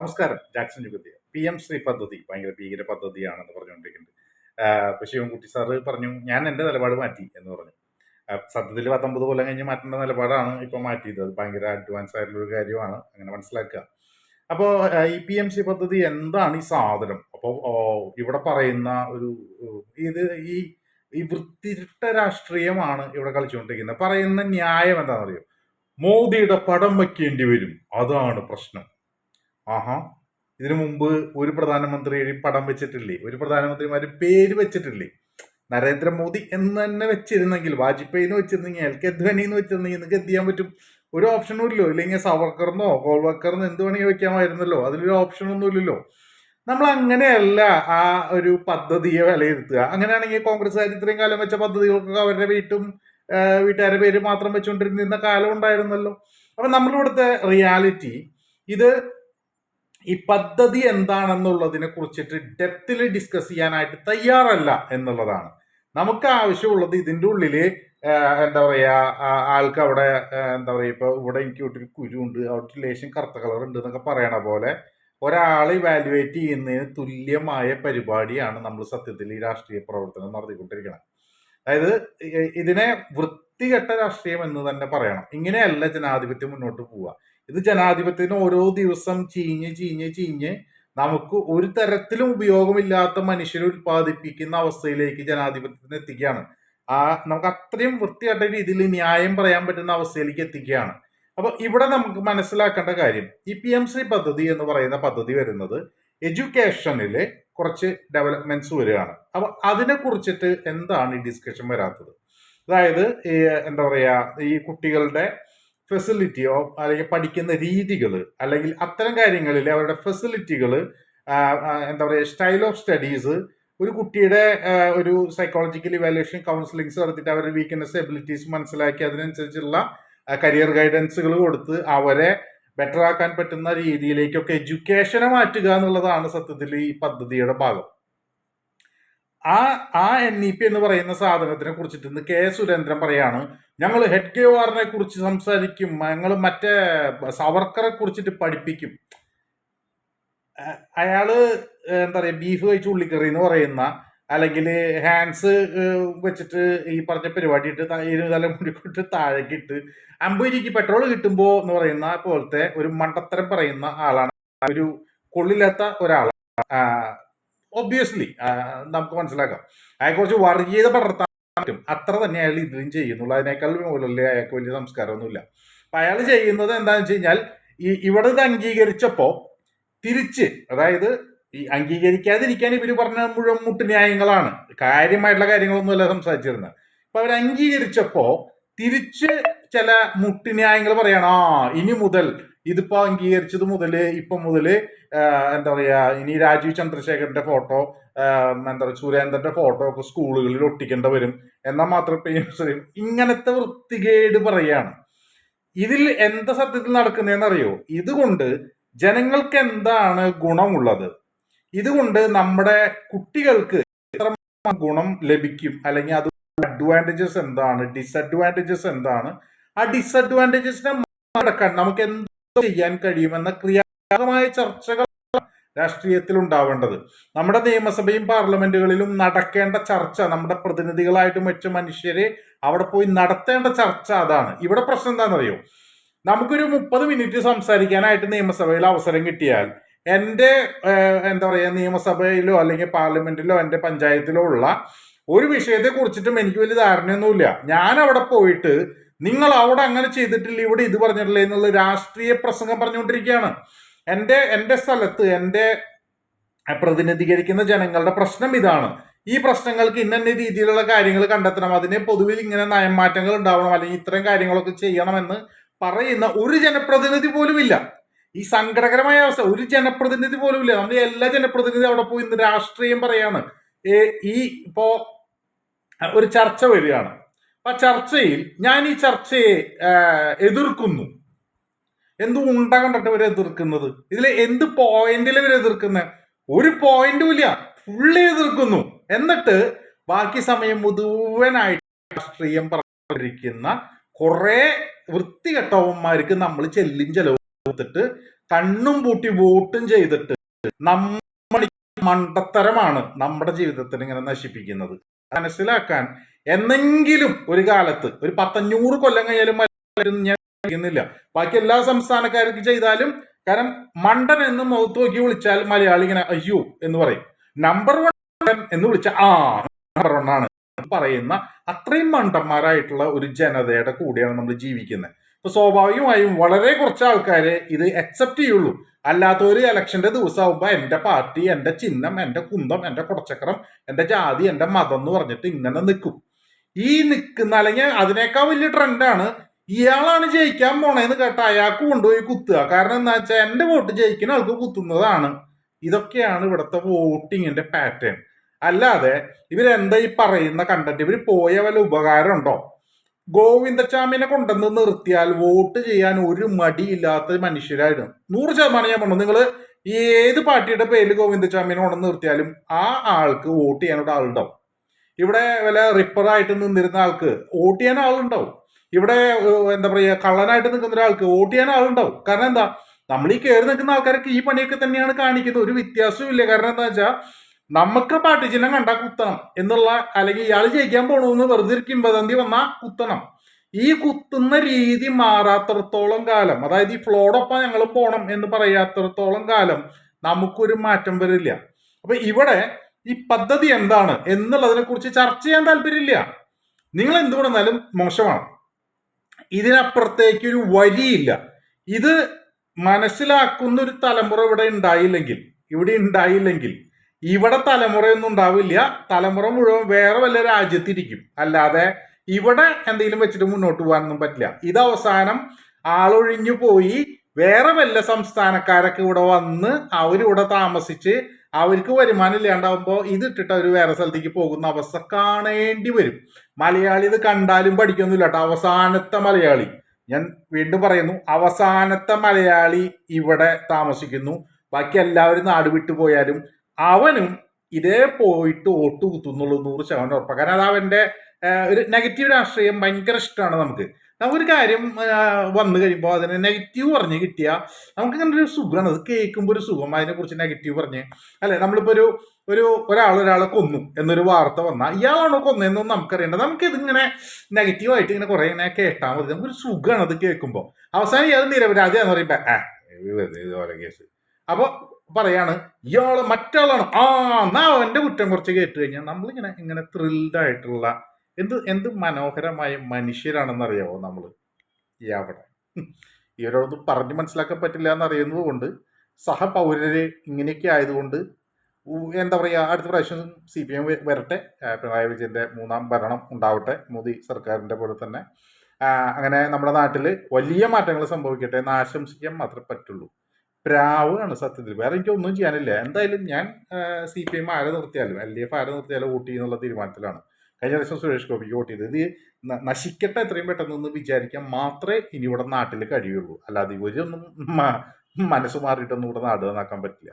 നമസ്കാരം. ജാക്സൺ യുഗന്തി. PM-ശ്രീ പദ്ധതി ഭയങ്കര ഭീകര പദ്ധതിയാണെന്ന് പറഞ്ഞുകൊണ്ടിരിക്കുന്നുണ്ട്. ശിവൻകുട്ടി സാറ് പറഞ്ഞു, ഞാൻ എൻ്റെ നിലപാട് മാറ്റി എന്ന് പറഞ്ഞു. സത്യത്തിൽ 19 കൊല്ലം കഴിഞ്ഞ് മാറ്റേണ്ട നിലപാടാണ് ഇപ്പം മാറ്റിയത്. അത് ഭയങ്കര അഡ്വാൻസ് ആയിട്ടുള്ളൊരു കാര്യമാണ്, അങ്ങനെ മനസ്സിലാക്കുക. അപ്പോൾ ഈ PM-ശ്രീ പദ്ധതി എന്താണ് ഈ സാധനം? അപ്പോൾ ഇവിടെ പറയുന്ന ഒരു ഇത് ഈ ഈ വൃത്തിരിട്ട രാഷ്ട്രീയമാണ് ഇവിടെ കളിച്ചുകൊണ്ടിരിക്കുന്നത്. പറയുന്ന ന്യായം എന്താണെന്നറിയോ? മോദിയുടെ പടം വയ്ക്കേണ്ടി വരും, അതാണ് പ്രശ്നം. ആഹാ, ഇതിനു മുമ്പ് ഒരു പ്രധാനമന്ത്രി പടം വെച്ചിട്ടില്ലേ? ഒരു പ്രധാനമന്ത്രിമാര് പേര് വെച്ചിട്ടില്ലേ? നരേന്ദ്രമോദി എന്ന് തന്നെ വെച്ചിരുന്നെങ്കിൽ, വാജ്പേയി എന്ന് വെച്ചിരുന്നെങ്കിൽ, എൽക്കെ അദ്വാനി എന്ന് വെച്ചിരുന്നെങ്കിൽ നിങ്ങൾക്ക് എന്ത് ചെയ്യാൻ പറ്റും? ഒരു ഓപ്ഷനും ഇല്ലല്ലോ. ഇല്ലെങ്കിൽ സവർക്കറിനോ ഗോൾവക്കറിനോ എന്ത് വേണമെങ്കിൽ വെക്കാമായിരുന്നല്ലോ. അതിലൊരു ഓപ്ഷനൊന്നും ഇല്ലല്ലോ. നമ്മൾ അങ്ങനെയല്ല ആ ഒരു പദ്ധതിയെ വിലയിരുത്തുക. അങ്ങനെയാണെങ്കിൽ കോൺഗ്രസ്സുകാർ ഇത്രയും കാലം വെച്ച പദ്ധതികൾക്കൊക്കെ അവരുടെ വീട്ടുകാരുടെ പേര് മാത്രം വെച്ചുകൊണ്ടിരുന്ന കാലം ഉണ്ടായിരുന്നല്ലോ. അപ്പൊ നമ്മളിവിടുത്തെ റിയാലിറ്റി ഇത് ഈ പദ്ധതി എന്താണെന്നുള്ളതിനെ കുറിച്ചിട്ട് ഡെപ്തിൽ ഡിസ്കസ് ചെയ്യാനായിട്ട് തയ്യാറല്ല എന്നുള്ളതാണ്. നമുക്ക് ആവശ്യമുള്ളത് ഇതിൻ്റെ ഉള്ളില് എന്താ പറയാ, ആൾക്ക് അവിടെ എന്താ പറയാ, ഇപ്പൊ ഇവിടെ എനിക്ക് ഒരു കുരുണ്ട്, അവിടെ ലേശം കറുത്ത കളർ ഉണ്ട് എന്നൊക്കെ പറയണ പോലെ ഒരാളെ ഇവാലുവേറ്റ് ചെയ്യുന്നതിന് തുല്യമായ പരിപാടിയാണ് നമ്മൾ സത്യത്തിൽ ഈ രാഷ്ട്രീയ പ്രവർത്തനം നടത്തിക്കൊണ്ടിരിക്കണം. അതായത് ഇതിനെ വൃത്തികെട്ട രാഷ്ട്രീയം എന്ന് തന്നെ പറയണം. ഇങ്ങനെയല്ല ജനാധിപത്യം മുന്നോട്ട് പോവുക. ഇത് ജനാധിപത്യത്തിന് ഓരോ ദിവസം ചീഞ്ഞ് നമുക്ക് ഒരു തരത്തിലും ഉപയോഗമില്ലാത്ത മനുഷ്യരെ ഉത്പാദിപ്പിക്കുന്ന അവസ്ഥയിലേക്ക് ജനാധിപത്യത്തിന് എത്തിക്കുകയാണ്. നമുക്ക് അത്രയും വൃത്തികെട്ട രീതിയിൽ ന്യായം പറയാൻ പറ്റുന്ന അവസ്ഥയിലേക്ക് എത്തിക്കുകയാണ്. അപ്പൊ ഇവിടെ നമുക്ക് മനസ്സിലാക്കേണ്ട കാര്യം, ഈ PM-ശ്രീ പദ്ധതി എന്ന് പറയുന്ന പദ്ധതി വരുന്നത് എഡ്യൂക്കേഷനില് കുറച്ച് ഡെവലപ്മെന്റ്സ് വരികയാണ്. അപ്പൊ അതിനെ കുറിച്ചിട്ട് എന്താണ് ഈ ഡിസ്കഷൻ വരാത്തത്? അതായത് എന്താ പറയാ, ഈ കുട്ടികളുടെ ഫെസിലിറ്റിയോ അല്ലെങ്കിൽ പഠിക്കുന്ന രീതികൾ അല്ലെങ്കിൽ അത്തരം കാര്യങ്ങളിൽ അവരുടെ ഫെസിലിറ്റികൾ, എന്താ പറയുക, സ്റ്റൈൽ ഓഫ് സ്റ്റഡീസ്, ഒരു കുട്ടിയുടെ ഒരു സൈക്കോളജിക്കൽ ഇവാലുവേഷൻ കൗൺസിലിങ്സ് നടത്തിയിട്ട് അവരുടെ വീക്ക്നെസ് എബിലിറ്റീസ് മനസ്സിലാക്കി അതിനനുസരിച്ചുള്ള കരിയർ ഗൈഡൻസുകൾ കൊടുത്ത് അവരെ ബെറ്റർ ആക്കാൻ പറ്റുന്ന രീതിയിലേക്കൊക്കെ എഡ്യൂക്കേഷനെ മാറ്റുക എന്നുള്ളതാണ് സത്യത്തിൽ ഈ പദ്ധതിയുടെ ഭാഗം. ആ NEP എന്ന് പറയുന്ന സാധനത്തിനെ കുറിച്ചിട്ട് ഇന്ന് K. സുരേന്ദ്രൻ പറയാണ്, ഞങ്ങൾ ഹെഡ്ഗേവാറിനെ കുറിച്ച് സംസാരിക്കും, ഞങ്ങൾ മറ്റേ സവർക്കറെ കുറിച്ചിട്ട് പഠിപ്പിക്കും. അയാള് എന്താ പറയാ, ബീഫ് കഴിച്ച് ഉള്ളിക്കറി എന്ന് പറയുന്ന, അല്ലെങ്കിൽ ഹാൻഡ്സ് വെച്ചിട്ട് ഈ പറഞ്ഞ പരിപാടി ഇട്ട് ഇരുതല മുടിക്കൊട്ട് താഴേക്കിട്ട് 50 രൂപയ്ക്ക് പെട്രോൾ കിട്ടുമ്പോ എന്ന് പറയുന്ന പോലത്തെ ഒരു മണ്ടത്തരം പറയുന്ന ആളാണ്. ഒരു കൊള്ളില്ലാത്ത ഒരാളാണ്. ഒബ്വിയസ്ലി നമുക്ക് മനസ്സിലാക്കാം, അയാൾ കുറച്ച് വർഗീയത പടർത്താൻ പറ്റും, അത്ര തന്നെ അയാൾ ഇതിലും ചെയ്യുന്നുള്ളൂ. അതിനേക്കാൾ മുകളിലേ അയാൾക്ക് വലിയ സംസ്കാരമൊന്നുമില്ല. അപ്പൊ അയാൾ ചെയ്യുന്നത് എന്താണെന്ന് വെച്ച് കഴിഞ്ഞാൽ, ഇവിടെ ഇത് അംഗീകരിച്ചപ്പോ തിരിച്ച്, അതായത് ഈ അംഗീകരിക്കാതിരിക്കാൻ ഇവര് പറഞ്ഞ മുഴുവൻ മുട്ടുന്യായങ്ങളാണ്, കാര്യമായിട്ടുള്ള കാര്യങ്ങളൊന്നുമല്ല സംസാരിച്ചിരുന്നത്. അപ്പൊ അവർ അംഗീകരിച്ചപ്പോ തിരിച്ച് ചില മുട്ടുന്യായങ്ങൾ പറയണം. ഇനി മുതൽ ഇതിപ്പോ അംഗീകരിച്ചത് മുതല് ഇപ്പൊ മുതല് എന്താ പറയാ, ഇനി രാജീവ് ചന്ദ്രശേഖരന്റെ ഫോട്ടോ, എന്താ പറയുക, സുരേന്ദ്രന്റെ ഫോട്ടോ ഒക്കെ സ്കൂളുകളിൽ ഒട്ടിക്കേണ്ടി വരും, എന്നാൽ മാത്രമേ ഇങ്ങനത്തെ വൃത്തികേട് പറയാണ്. ഇതിൽ എന്താ സത്യത്തിൽ നടക്കുന്നതെന്ന് അറിയോ? ഇതുകൊണ്ട് ജനങ്ങൾക്ക് എന്താണ് ഗുണമുള്ളത്? ഇതുകൊണ്ട് നമ്മുടെ കുട്ടികൾക്ക് എത്ര ഗുണം ലഭിക്കും, അല്ലെങ്കിൽ അത് അഡ്വാൻറ്റേജസ് എന്താണ്, ഡിസഡ്വാൻറ്റേജസ് എന്താണ്, ആ ഡിസഡ്വാൻറ്റേജസിനെ മറികടക്കാൻ നമുക്ക് എന്തോ ചെയ്യാൻ കഴിയുമെന്ന ക്രിയാത്മകമായ ചർച്ചകൾ രാഷ്ട്രീയത്തിൽ ഉണ്ടാവേണ്ടത്. നമ്മുടെ നിയമസഭയും പാർലമെന്റുകളിലും നടക്കേണ്ട ചർച്ച, നമ്മുടെ പ്രതിനിധികളായിട്ട് മറ്റു മനുഷ്യരെ അവിടെ പോയി നടത്തേണ്ട ചർച്ച അതാണ്. ഇവിടെ പ്രശ്നം എന്താണെന്നറിയോ? നമുക്കൊരു 30 മിനിറ്റ് സംസാരിക്കാനായിട്ട് നിയമസഭയിൽ അവസരം കിട്ടിയാൽ എൻ്റെ എന്താ പറയുക, നിയമസഭയിലോ അല്ലെങ്കിൽ പാർലമെന്റിലോ എൻ്റെ പഞ്ചായത്തിലോ ഉള്ള ഒരു വിഷയത്തെ കുറിച്ചിട്ടും എനിക്ക് വലിയ ധാരണയൊന്നുമില്ല. ഞാൻ അവിടെ പോയിട്ട് നിങ്ങൾ അവിടെ അങ്ങനെ ചെയ്തിട്ടില്ല, ഇവിടെ ഇത് പറഞ്ഞിട്ടില്ല എന്നുള്ള രാഷ്ട്രീയ പ്രസംഗം പറഞ്ഞുകൊണ്ടിരിക്കുകയാണ്. എൻ്റെ സ്ഥലത്ത് എൻ്റെ പ്രതിനിധീകരിക്കുന്ന ജനങ്ങളുടെ പ്രശ്നം ഇതാണ്, ഈ പ്രശ്നങ്ങൾക്ക് ഇന്ന രീതിയിലുള്ള കാര്യങ്ങൾ കണ്ടെത്തണം, അതിനെ പൊതുവിൽ ഇങ്ങനെ നയമാറ്റങ്ങൾ ഉണ്ടാവണം, അല്ലെങ്കിൽ ഇത്തരം കാര്യങ്ങളൊക്കെ ചെയ്യണമെന്ന് പറയുന്ന ഒരു ജനപ്രതിനിധി പോലും ഇല്ല. ഈ സങ്കടകരമായ അവസ്ഥ, ഒരു ജനപ്രതിനിധി പോലും ഇല്ല. നമ്മൾ എല്ലാ ജനപ്രതിനിധി അവിടെ പോയി ഇന്ന് രാഷ്ട്രീയം പറയാണ്. ഇപ്പോ ഒരു ചർച്ച വരികയാണ്. അപ്പൊ ചർച്ചയിൽ ഞാൻ ഈ ചർച്ചയെ എതിർക്കുന്നു. എന്ത് ഉണ്ട കണ്ടിട്ട് ഇവരെ എതിർക്കുന്നത്? ഇതിൽ എന്ത് പോയിന്റിൽ ഇവരെ എതിർക്കുന്നത്? ഒരു പോയിന്റും ഇല്ല, ഫുള്ളി എതിർക്കുന്നു. എന്നിട്ട് ബാക്കി സമയം മുഴുവനായിട്ട് രാഷ്ട്രീയം പറഞ്ഞിരിക്കുന്ന കുറെ വൃത്തികെട്ടവന്മാർക്ക് നമ്മൾ ചെല്ലും ചെലവ് കൊടുത്തിട്ട് കണ്ണും പൂട്ടി വോട്ടും ചെയ്തിട്ട് നമ്മൾ മണ്ടത്തരമാണ് നമ്മുടെ ജീവിതത്തിൽ ഇങ്ങനെ നശിപ്പിക്കുന്നത്. മനസ്സിലാക്കാൻ എന്നെങ്കിലും ഒരു കാലത്ത് ഒരു 100 കൊല്ലം കഴിഞ്ഞാലും ഞാൻ ചെയ്യുന്നില്ല. ബാക്കി എല്ലാ സംസ്ഥാനക്കാർക്ക് ചെയ്താലും, കാരണം മണ്ടൻ എന്ന് മുഖത്ത് നോക്കി വിളിച്ചാൽ മലയാളി ഇങ്ങനെ അയ്യോ എന്ന് പറയും. നമ്പർ 1 എന്ന് വിളിച്ചാൽ നമ്പർ 1 ആണ് പറയുന്ന അത്രയും മണ്ടന്മാരായിട്ടുള്ള ഒരു ജനതയുടെ കൂടെയാണ് നമ്മൾ ജീവിക്കുന്നത്. ഇപ്പൊ സ്വാഭാവികമായും വളരെ കുറച്ച് ആൾക്കാരെ ഇത് അക്സെപ്റ്റ് ചെയ്യുള്ളൂ. അല്ലാത്തൊരു ഇലക്ഷന്റെ ദിവസമാകുമ്പോ എന്റെ പാർട്ടി, എന്റെ ചിഹ്നം, എന്റെ കുന്തം, എന്റെ കുടച്ചക്രം, എന്റെ ജാതി, എന്റെ മതം എന്ന് പറഞ്ഞിട്ട് ഇങ്ങനെ നിൽക്കും. ഈ നിൽക്കുന്ന, അല്ലെങ്കിൽ അതിനേക്കാൾ വലിയ ട്രെൻഡാണ് ഇയാളാണ് ജയിക്കാൻ പോണേന്ന് കേട്ട അയാൾക്ക് കൊണ്ടുപോയി കുത്തുക. കാരണം എന്താ വെച്ചാൽ എന്റെ വോട്ട് ജയിക്കുന്ന ആൾക്ക് കുത്തുന്നതാണ്. ഇതൊക്കെയാണ് ഇവിടുത്തെ വോട്ടിങ്ങിന്റെ പാറ്റേൺ. അല്ലാതെ ഇവരെന്താ ഈ പറയുന്ന കണ്ടന്റ്, ഇവർ പോയ വല്ല ഉപകാരം ഉണ്ടോ? ഗോവിന്ദച്ചാമിനെ കൊണ്ടുവന്ന് നിർത്തിയാൽ വോട്ട് ചെയ്യാൻ ഒരു മടിയില്ലാത്ത മനുഷ്യരായിരുന്നു. 100% ഞാൻ പറഞ്ഞു. നിങ്ങൾ ഏത് പാർട്ടിയുടെ പേരിൽ ഗോവിന്ദച്ചാമിനെ കൊണ്ടുവന്ന് നിർത്തിയാലും ആ ആൾക്ക് വോട്ട് ചെയ്യാനൊരു ആളുണ്ടാവും. ഇവിടെ വല്ല റിപ്പറായിട്ട് നിന്നിരുന്ന ആൾക്ക് വോട്ട് ചെയ്യാൻ ആളുണ്ടാവും. ഇവിടെ എന്താ പറയുക, കള്ളനായിട്ട് നിൽക്കുന്ന ഒരാൾക്ക് വോട്ട് ചെയ്യാൻ ആളുണ്ടാവും. കാരണം എന്താ, നമ്മൾ ഈ കയറി നിൽക്കുന്ന ആൾക്കാരൊക്കെ ഈ പണിയൊക്കെ തന്നെയാണ് കാണിക്കുന്നത്. ഒരു വ്യത്യാസവും ഇല്ല. കാരണം എന്താ വെച്ചാൽ നമുക്ക് പാർട്ടി ചിഹ്നം കണ്ടാ കുത്തണം എന്നുള്ള, അല്ലെങ്കിൽ ഇയാൾ ജയിക്കാൻ പോകണമെന്ന് വെറുതെ കിംവദന്തി വന്നാ കുത്തണം. ഈ കുത്തുന്ന രീതി മാറാത്തിടത്തോളം കാലം, അതായത് ഈ ഫ്ലോടൊപ്പം ഞങ്ങൾ പോണം എന്ന് പറയാത്തിടത്തോളം കാലം നമുക്കൊരു മാറ്റം വരില്ല. അപ്പൊ ഇവിടെ ഈ പദ്ധതി എന്താണ് എന്നുള്ളതിനെ കുറിച്ച് ചർച്ച ചെയ്യാൻ താല്പര്യമില്ല. നിങ്ങൾ എന്ത് പറഞ്ഞാലും മോശമാണ്. ഇതിനപ്പുറത്തേക്ക് ഒരു വരിയില്ല. ഇത് മനസ്സിലാക്കുന്ന ഒരു തലമുറ ഇവിടെ ഉണ്ടായില്ലെങ്കിൽ ഇവിടെ തലമുറയൊന്നും ഉണ്ടാവില്ല. തലമുറ മുഴുവൻ വേറെ വല്ല രാജ്യത്തിരിക്കും. അല്ലാതെ ഇവിടെ എന്തെങ്കിലും വെച്ചിട്ട് മുന്നോട്ട് പോകാനൊന്നും പറ്റില്ല. ഇത് അവസാനം ആളൊഴിഞ്ഞു പോയി വേറെ വല്ല സംസ്ഥാനക്കാരൊക്കെ ഇവിടെ വന്ന് അവരിവിടെ താമസിച്ച് അവർക്ക് വരുമാനം ഇല്ലാണ്ടാവുമ്പോൾ ഇതിട്ടിട്ട് അവർ വേറെ സ്ഥലത്തേക്ക് പോകുന്ന അവസ്ഥ കാണേണ്ടി വരും. മലയാളി ഇത് കണ്ടാലും പഠിക്കൊന്നുമില്ല കേട്ടോ. അവസാനത്തെ മലയാളി, ഞാൻ വീണ്ടും പറയുന്നു, അവസാനത്തെ മലയാളി ഇവിടെ താമസിക്കുന്നു. ബാക്കി എല്ലാവരും നാട് വിട്ടു പോയാലും അവനും ഇതേ പോയിട്ട് വോട്ട് കുത്തുന്നുള്ളൂ 100% ഉറപ്പാണ്. കാരണം അത് അവന്റെ ഒരു നെഗറ്റീവ് രാഷ്ട്രീയം ഭയങ്കര ഇഷ്ടമാണ്. നമുക്കൊരു കാര്യം വന്നു കഴിയുമ്പോൾ അതിന് നെഗറ്റീവ് പറഞ്ഞ് കിട്ടിയാൽ നമുക്ക് ഇങ്ങനെ ഒരു സുഖമാണ്. അത് കേൾക്കുമ്പോൾ ഒരു സുഖം. അതിനെക്കുറിച്ച് നെഗറ്റീവ് പറഞ്ഞ്, അല്ലെ, നമ്മളിപ്പോൾ ഒരാളെ കൊന്നു എന്നൊരു വാർത്ത വന്നാൽ ഇയാളാണോ കൊന്നതെന്നൊന്നും നമുക്കറിയണ്ട. നമുക്കിതിങ്ങനെ നെഗറ്റീവായിട്ട് ഇങ്ങനെ കുറെ ഇങ്ങനെ കേട്ടാൽ മതി. നമുക്കൊരു സുഖമാണ് അത് കേൾക്കുമ്പോൾ. അവസാനം ഇയാൾ നിരപരാധിയാന്ന് പറയുമ്പോൾ ഓരോ കേസ് അപ്പോൾ പറയാണ് ഇയാള് മറ്റാളാണ്, എന്നാ അവന്റെ കുറ്റം കുറച്ച് കേട്ട് കഴിഞ്ഞാൽ നമ്മളിങ്ങനെ ത്രിൽഡ് ആയിട്ടുള്ള എന്ത് മനോഹരമായ മനുഷ്യരാണെന്നറിയാവോ നമ്മൾ. അവിടെ ഇവരോടൊന്നും പറഞ്ഞു മനസ്സിലാക്കാൻ പറ്റില്ല എന്നറിയുന്നത് കൊണ്ട്, സഹപൗരര് ഇങ്ങനെയൊക്കെ ആയതുകൊണ്ട് എന്താ പറയുക, അടുത്ത പ്രാവശ്യം CPM വരട്ടെ, പിണറായി വിജയന്റെ 3ാം ഭരണം ഉണ്ടാവട്ടെ, മോദി സർക്കാരിന്റെ പോലെ തന്നെ. അങ്ങനെ നമ്മുടെ നാട്ടിൽ വലിയ മാറ്റങ്ങൾ സംഭവിക്കട്ടെ എന്ന് ആശംസിക്കാൻ മാത്രമേ പറ്റുള്ളൂ. പ്രാവാണ് സത്യത്തിൽ, വേറെ എനിക്ക് ഒന്നും ചെയ്യാനില്ല. എന്തായാലും ഞാൻ CPM ആരെ നിർത്തിയാലും LDF ആരെ നിർത്തിയാലും വോട്ട് ചെയ്യുന്നുള്ള തീരുമാനത്തിലാണ്. കഴിഞ്ഞ ദിവസം സുരേഷ് ഗോപിക്ക് വോട്ട് ചെയ്തത്. ഇത് നശിക്കട്ടെ എത്രയും പെട്ടെന്ന് വിചാരിക്കാൻ മാത്രമേ ഇനി ഇവിടെ നാട്ടിൽ കഴിയുള്ളൂ. അല്ലാതെ ഇവരൊന്നും മനസ്സ് മാറിയിട്ടൊന്നും ഇവിടെ നാട് നന്നാക്കാൻ പറ്റില്ല.